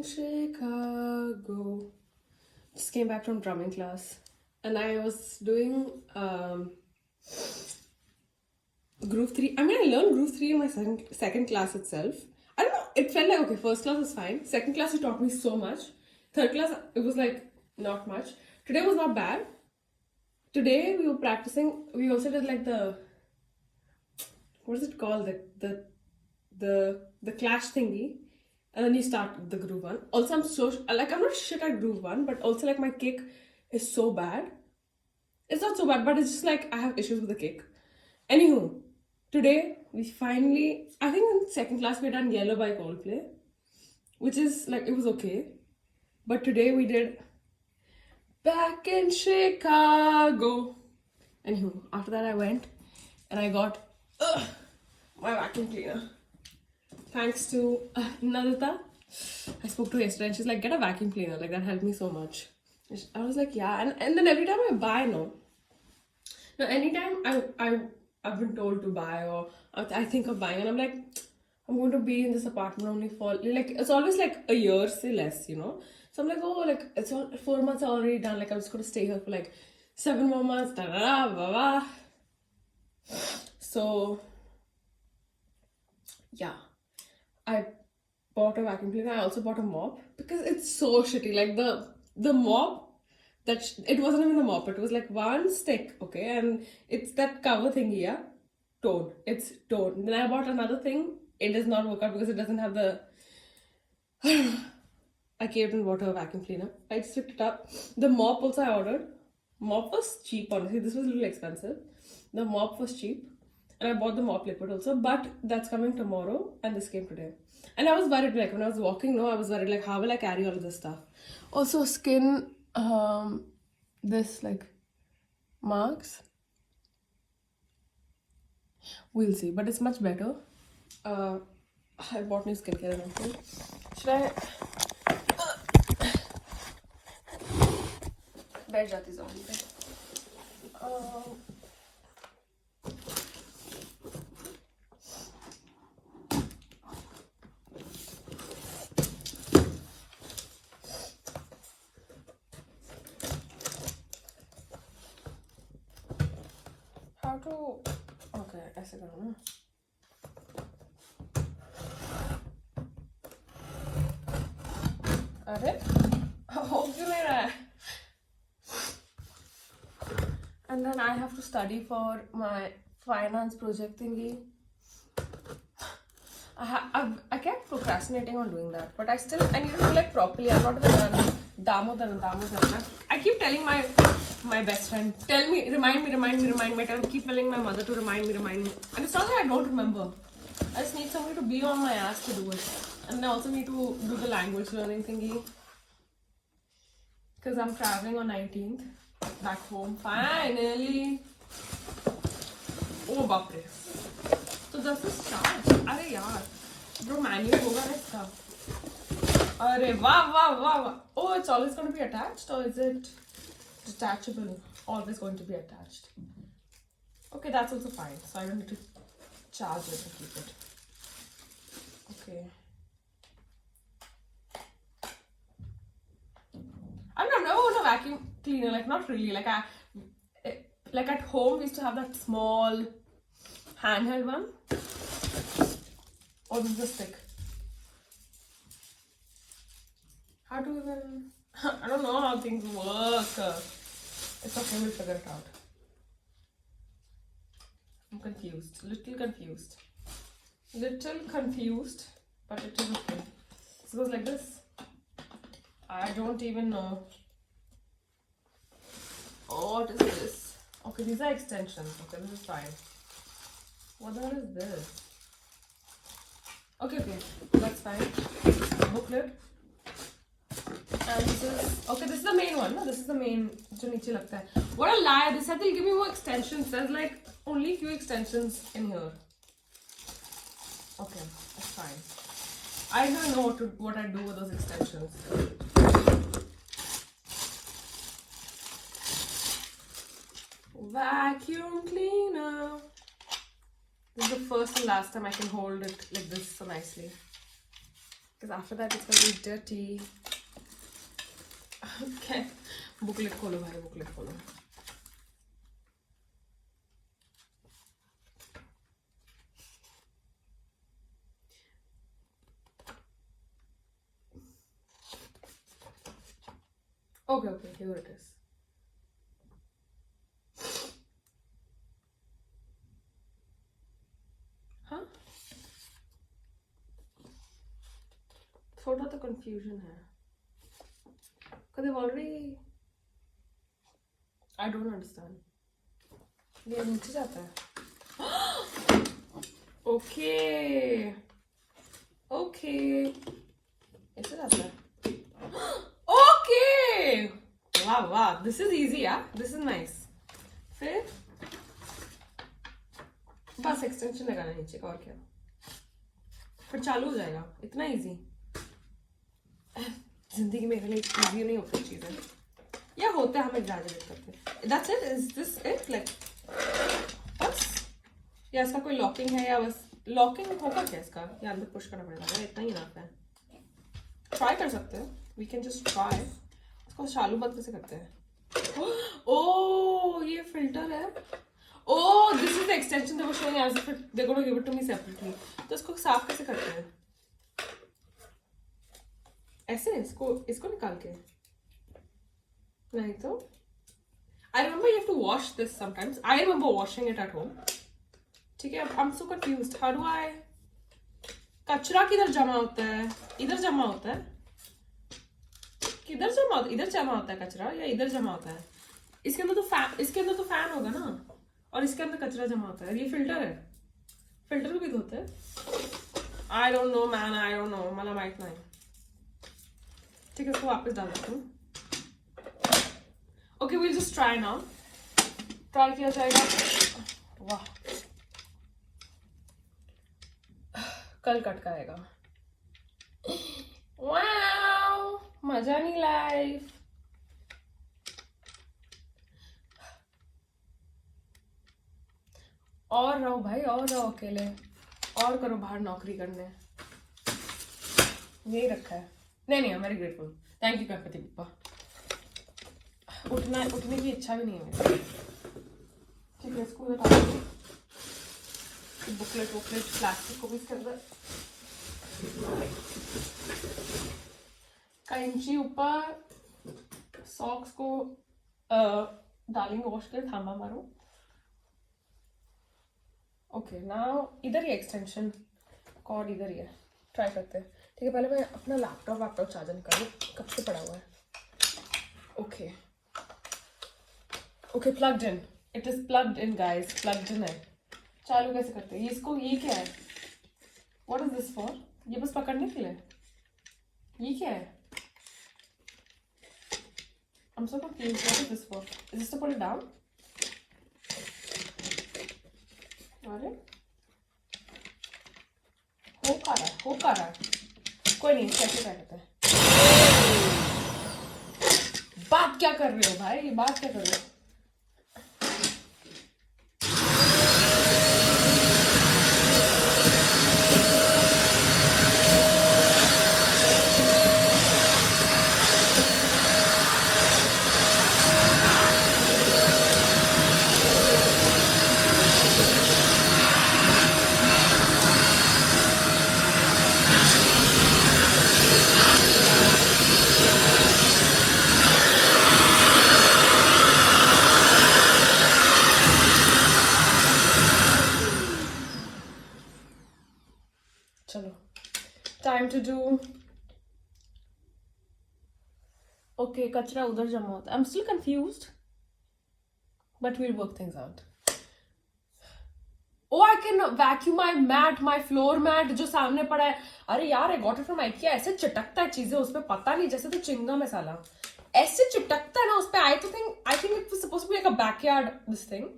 in Chicago. Just came back from drumming class, and I was doing Groove 3. I mean, I learned Groove 3 in my second class itself. I don't know, it felt like okay, first class was fine. Second class, it taught me so much. Third class, it was like not much. Today was not bad. Today we were practicing. We also did like the what is it called? The clash thingy. And then you start the groove one. Also, I'm not shit at groove one, but also like my kick is so bad. It's not so bad, but it's just like I have issues with the kick. Anywho, today we finally, I think in second class we done Yellow by Coldplay, which is like it was okay. But today we did Back in Chicago. Anywho, after that I went and I got my vacuum cleaner. Thanks to Nadita. I spoke to her yesterday and she's like, get a vacuum cleaner. Like, that helped me so much. I was like, yeah. And then every time I buy, anytime I've been told to buy or I think of buying and I'm like, I'm going to be in this apartment only for, like, it's always like a year, say less, So I'm like, oh, like, it's all 4 months are already done. Like, I'm just going to stay here for like 7 more months. Da da da, blah, blah. So, yeah. I bought a vacuum cleaner. I also bought a mop because it's so shitty. Like the mop it wasn't even a mop. It was like one stick, okay, and it's that cover thingy, yeah. Tone. It's tone. Then I bought another thing. It does not work out because it doesn't have the. I caved and bought a vacuum cleaner. I just picked it up. The mop also I ordered. Mop was cheap, honestly. This was a little expensive. The mop was cheap. And I bought the mop liquid also, but that's coming tomorrow, and this came today. And I was worried, like, when I was walking, I was worried, like, how will I carry all of this stuff? Also, skin, this, like, marks. We'll see, but it's much better. I bought new skincare and everything. Should I... बैठ जाती ज़मीन पे. How to... Okay, ऐसे करो ना. अरे हो क्यों नहीं रहा है? And then I have to study for my finance project thingy. I kept procrastinating on doing that, but I need to do like properly. I'm not even done. Damodar. I keep telling my best friend, remind me. Keep telling my mother to remind me. And it's not that I don't remember. I just need somebody to be on my ass to do it. And I also need to do the language learning thingy. Because I'm traveling on 19th. Back home, finally. Oh, bapre. So does this charge? Arey yaar. Bro, manual hoga na iska. Arey, wow. Oh, it's always going to be attached, or is it detachable? Always going to be attached. Okay, that's also fine. So I don't need to charge it and keep it. Okay. I don't know, a vacuum cleaner, like not really. Like at home we used to have that small handheld one. Or this is a stick. How do even I don't know how things work. It's okay, we'll figure it out. I'm confused. Little confused, but it is okay. It goes like this. I don't even know. Oh, what is this? Okay, these are extensions. Okay, this is fine. What the hell is this? Okay, that's fine. Booklet. And this is the main one. No? This is the main. What a lie! They said they'll give me more extensions. There's like only few extensions in here. Okay, that's fine. I don't know what I do with those extensions. Vacuum cleaner. This is the first and last time I can hold it like this so nicely. because after that it's gonna be dirty. Okay, booklet खोलो भाई, booklet खोलो. Okay, here it is. हाँ, थोड़ा तो confusion है. Because they've already. I don't understand. ये नीचे जाता है. Okay. ऐसे जाता है. Okay. Wow. This is easy, yeah. This is nice. फिर बस एक्सटेंशन लगाना नीचे का, और क्या. फिर चालू हो जाएगा. इतना इजी. जिंदगी में इतनी इजी नहीं होती चीजें. या होता है, हम एग्जैजरेट करते हैं. That's it. Is this it? Like बस. या इसका कोई लॉकिंग है, या बस लॉकिंग होगा क्या इसका, या अंदर पुश करना पड़ेगा. इतना ही इनफ है. ट्राई कर सकते हैं. We can just try. इसको चालू बंद कैसे करते हैं? Oh, ये फिल्टर है. Oh, this is the extension they were showing as if they're going to give it to me separately. तो इसको साफ कैसे करते हैं? ऐसे इसको निकाल के. नहीं तो I remember you have to wash this sometimes. I remember washing it at home. ठीक है. I'm so confused. How do I? कचरा किधर जमा होता है? इधर जमा होता है? किधर जमा होता है? इधर जमा होता है कचरा, या इधर जमा होता है? इसके अंदर तो फैन होगा ना, और इसके अंदर कचरा जमा होता है. ये फिल्टर है. फिल्टर को भी धोते हैं. I don't know man. I don't know. मला माहित नहीं. ठीक है, इसको वापस डाल देता हूँ. Okay, we'll just try now. Try किया जाएगा. वाह, कल कट का आएगा. वाओ, मजा नहीं लाइफ. और रहो भाई, और रहो अकेले, और करो बाहर नौकरी करने. यही रखा है. नहीं, I am very grateful. Thank you Ganpati Bappa. उठने की इच्छा भी नहीं है मेरी. ठीक है, इसको हटा दो. बुकलेट प्लास्टिक को भी इसके अंदर. कैंची ऊपर. सॉक्स को डालेंगे वॉश कर. थांबा मारो. ओके, नाउ इधर ही एक्सटेंशन कॉर्ड इधर ही है. ट्राई करते हैं. ठीक है, पहले मैं अपना लैपटॉप चार्जर निकालूं. कब से पड़ा हुआ है. Okay, plugged in. It is plugged in guys. Plugged in है. चालू कैसे करते हैं? ये क्या है? What is this for? ये बस पकड़ने के लिए. ये क्या है? I'm so confused. What is this for? Is this to put it down? अरे हो का रहा है. कोई नहीं, कैसे क्या कहते हैं. बात क्या कर रहे हो भाई? बात क्या कर रहे हो? चलो, टाइम टू डू. ओके, कचरा उधर जमा होता है. I am still confused, but we'll work things out. Oh, I can vacuum my mat, my floor mat जो सामने पड़ा है. अरे यार, I got it from IKEA. ऐसे चिटकता है चीजें उस पर, पता नहीं, जैसे तो चिंगम है साला. ऐसे चिटकता है ना उस पर. I think it was supposed to be like a backyard this thing.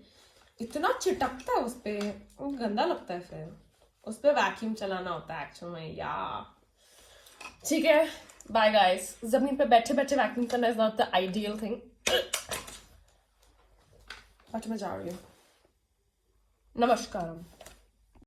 इतना चिटकता है उस पर, गंदा लगता है. फिर उस पर वैक्यूम चलाना होता है एक्चुअल में. या ठीक है, बाय गाइस. जमीन पे बैठे बैठे वैक्यूम करना is not the ideal thing, but मैं जा रही हूँ. नमस्कारम.